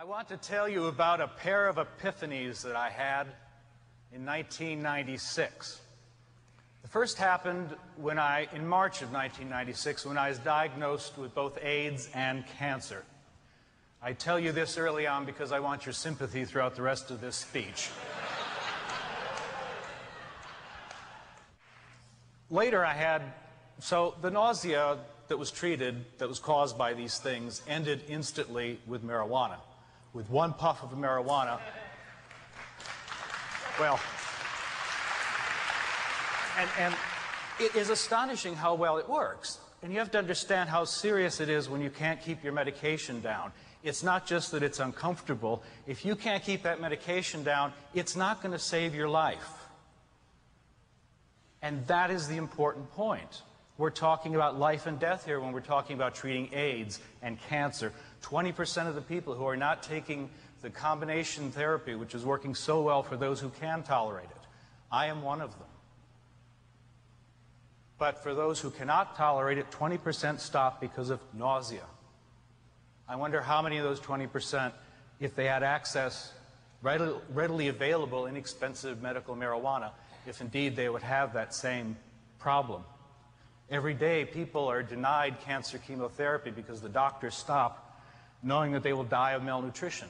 I want to tell you about a pair of epiphanies that I had in 1996. The first happened in March of 1996 when I was diagnosed with both AIDS and cancer. I tell you this early on because I want your sympathy throughout the rest of this speech. Later so the nausea that was treated, that was caused by these things, ended instantly with marijuana. With one puff of marijuana, well, and it is astonishing how well it works. And you have to understand how serious it is when you can't keep your medication down. It's not just that it's uncomfortable. If you can't keep that medication down, it's not going to save your life. And that is the important point. We're talking about life and death here when we're talking about treating AIDS and cancer. 20% of the people who are not taking the combination therapy, which is working so well for those who can tolerate it. I am one of them. But for those who cannot tolerate it, 20% stop because of nausea. I wonder how many of those 20%, if they had access, readily available, inexpensive medical marijuana, if indeed they would have that same problem. Every day, people are denied cancer chemotherapy because the doctors stop, knowing that they will die of malnutrition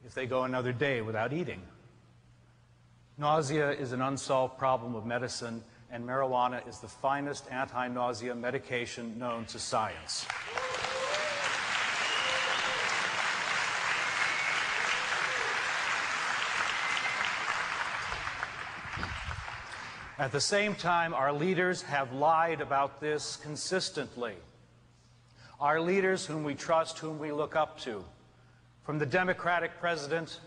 if they go another day without eating. Nausea is an unsolved problem of medicine, and marijuana is the finest anti-nausea medication known to science. At the same time, our leaders have lied about this consistently. Our leaders whom we trust, whom we look up to, from the Democratic president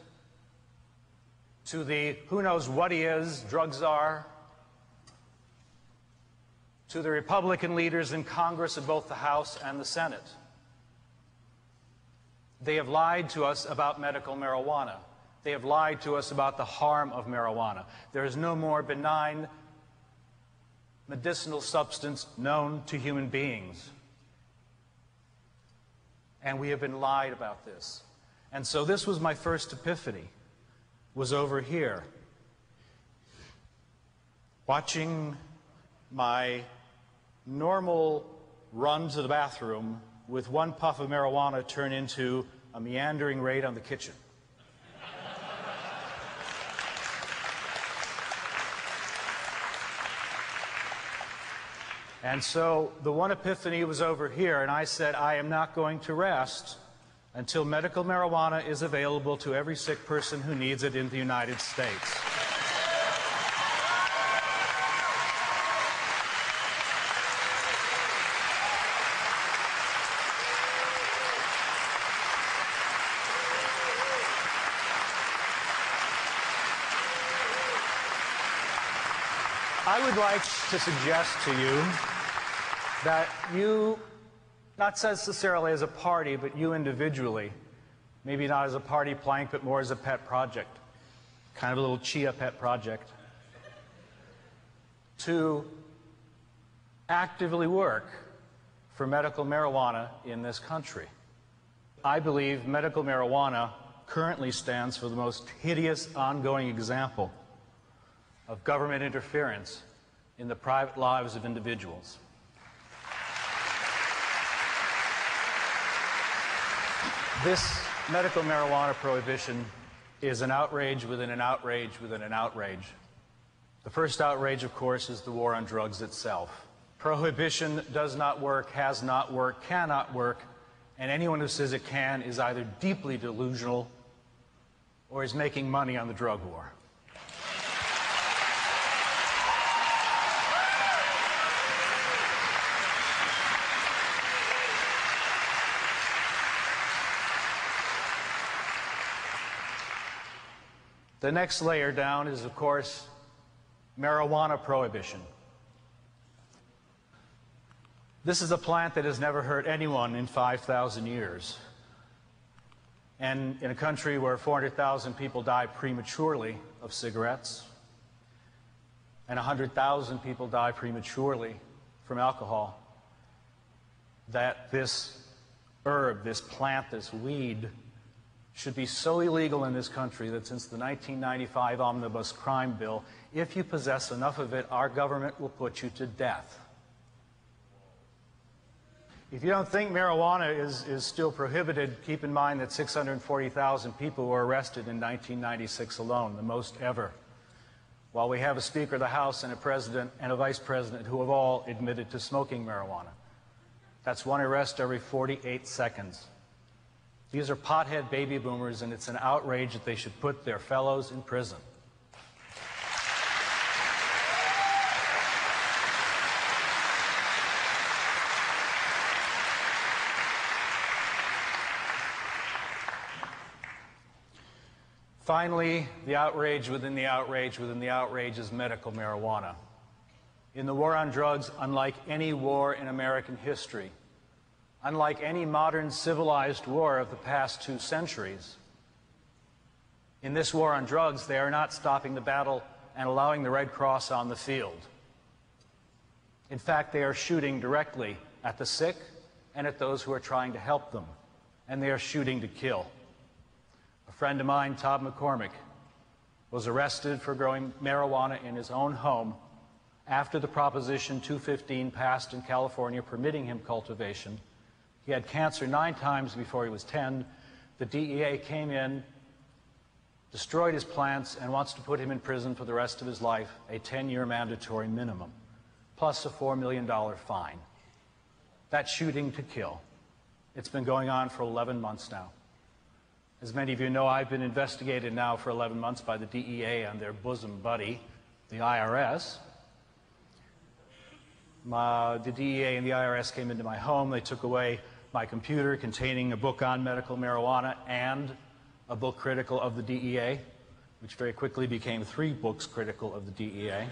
to the who knows what he is, drug czar, to the Republican leaders in Congress in both the House and the Senate. They have lied to us about medical marijuana. They have lied to us about the harm of marijuana. There is no more benign medicinal substance known to human beings. And we have been lied about this. And so this was my first epiphany, was over here, watching my normal run to the bathroom with one puff of marijuana turn into a meandering raid on the kitchen. And so the one epiphany was over here, and I said, I am not going to rest until medical marijuana is available to every sick person who needs it in the United States. I would like to suggest to you that you, not necessarily as a party, but you individually, maybe not as a party plank, but more as a pet project, kind of a little chia pet project, to actively work for medical marijuana in this country. I believe medical marijuana currently stands for the most hideous ongoing example of government interference in the private lives of individuals. This medical marijuana prohibition is an outrage within an outrage within an outrage. The first outrage, of course, is the war on drugs itself. Prohibition does not work, has not worked, cannot work, and anyone who says it can is either deeply delusional or is making money on the drug war. The next layer down is, of course, marijuana prohibition. This is a plant that has never hurt anyone in 5,000 years. And in a country where 400,000 people die prematurely of cigarettes, and 100,000 people die prematurely from alcohol, that this herb, this plant, this weed, should be so illegal in this country that since the 1995 Omnibus Crime Bill, if you possess enough of it, our government will put you to death. If you don't think marijuana is still prohibited, keep in mind that 640,000 people were arrested in 1996 alone, the most ever, while we have a Speaker of the House and a President and a Vice President who have all admitted to smoking marijuana. That's one arrest every 48 seconds. These are pothead baby boomers, and it's an outrage that they should put their fellows in prison. Finally, the outrage within the outrage within the outrage is medical marijuana. In the war on drugs, unlike any war in American history, unlike any modern civilized war of the past 2 centuries, in this war on drugs, they are not stopping the battle and allowing the Red Cross on the field. In fact, they are shooting directly at the sick and at those who are trying to help them, and they are shooting to kill. A friend of mine, Todd McCormick, was arrested for growing marijuana in his own home after the Proposition 215 passed in California permitting him cultivation. He had cancer 9 times before he was 10. The DEA came in, destroyed his plants, and wants to put him in prison for the rest of his life, a 10-year mandatory minimum, plus a $4 million fine. That's shooting to kill. It's been going on for 11 months now. As many of you know, I've been investigated now for 11 months by the DEA and their bosom buddy, the IRS. The DEA and the IRS came into my home. They took away my computer containing a book on medical marijuana and a book critical of the DEA, which very quickly became 3 books critical of the DEA.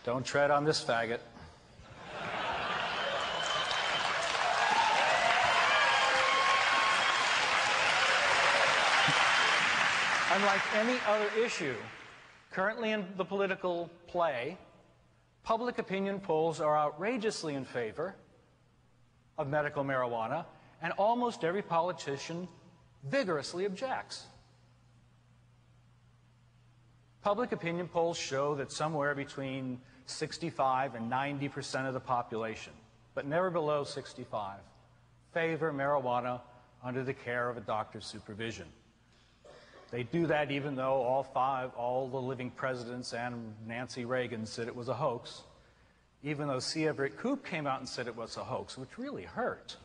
Don't tread on this faggot. Unlike any other issue currently in the political play, public opinion polls are outrageously in favor of medical marijuana, and almost every politician vigorously objects. Public opinion polls show that somewhere between 65 and 90% of the population, but never below 65, favor marijuana under the care of a doctor's supervision. They do that even though all the living presidents and Nancy Reagan said it was a hoax, even though C. Everett Koop came out and said it was a hoax, which really hurt.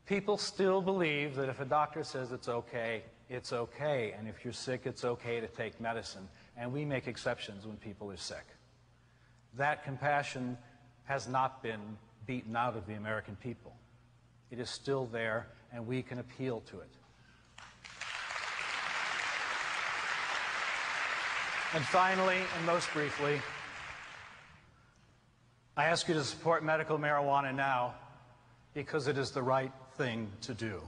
People still believe that if a doctor says it's okay, and if you're sick, it's okay to take medicine, and we make exceptions when people are sick. That compassion has not been beaten out of the American people. It is still there, and we can appeal to it. And finally, and most briefly, I ask you to support medical marijuana now because it is the right thing to do.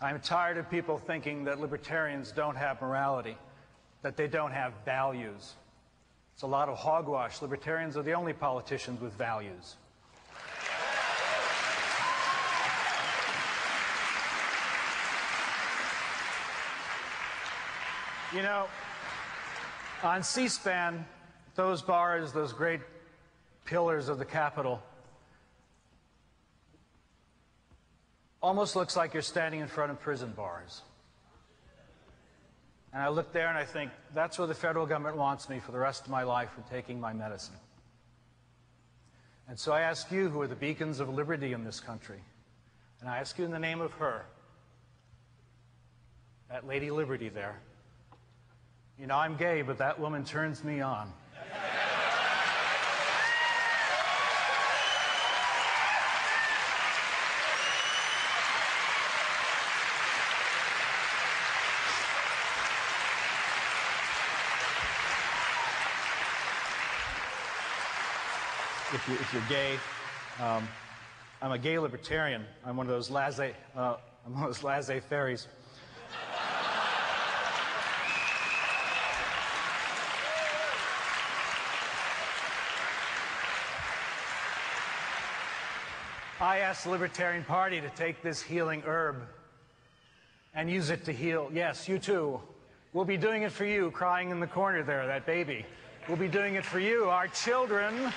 I'm tired of people thinking that libertarians don't have morality, that they don't have values. It's a lot of hogwash. Libertarians are the only politicians with values. You know, on C-SPAN, those bars, those great pillars of the Capitol, almost looks like you're standing in front of prison bars. And I look there and I think, that's where the federal government wants me for the rest of my life for taking my medicine. And so I ask you, who are the beacons of liberty in this country, and I ask you in the name of her, that Lady Liberty there, You know, I'm gay, but that woman turns me on. If you're gay, I'm a gay libertarian. I'm one of those laissez-fairies. I asked the Libertarian Party to take this healing herb and use it to heal. Yes, you too. We'll be doing it for you, crying in the corner there, that baby. We'll be doing it for you, our children.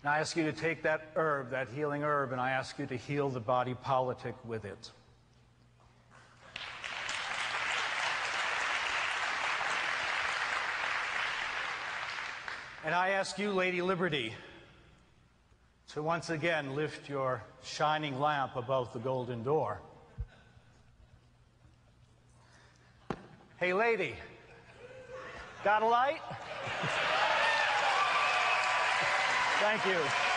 And I ask you to take that herb, that healing herb, and I ask you to heal the body politic with it. And I ask you, Lady Liberty, to once again lift your shining lamp above the golden door. Hey, lady, got a light? Thank you.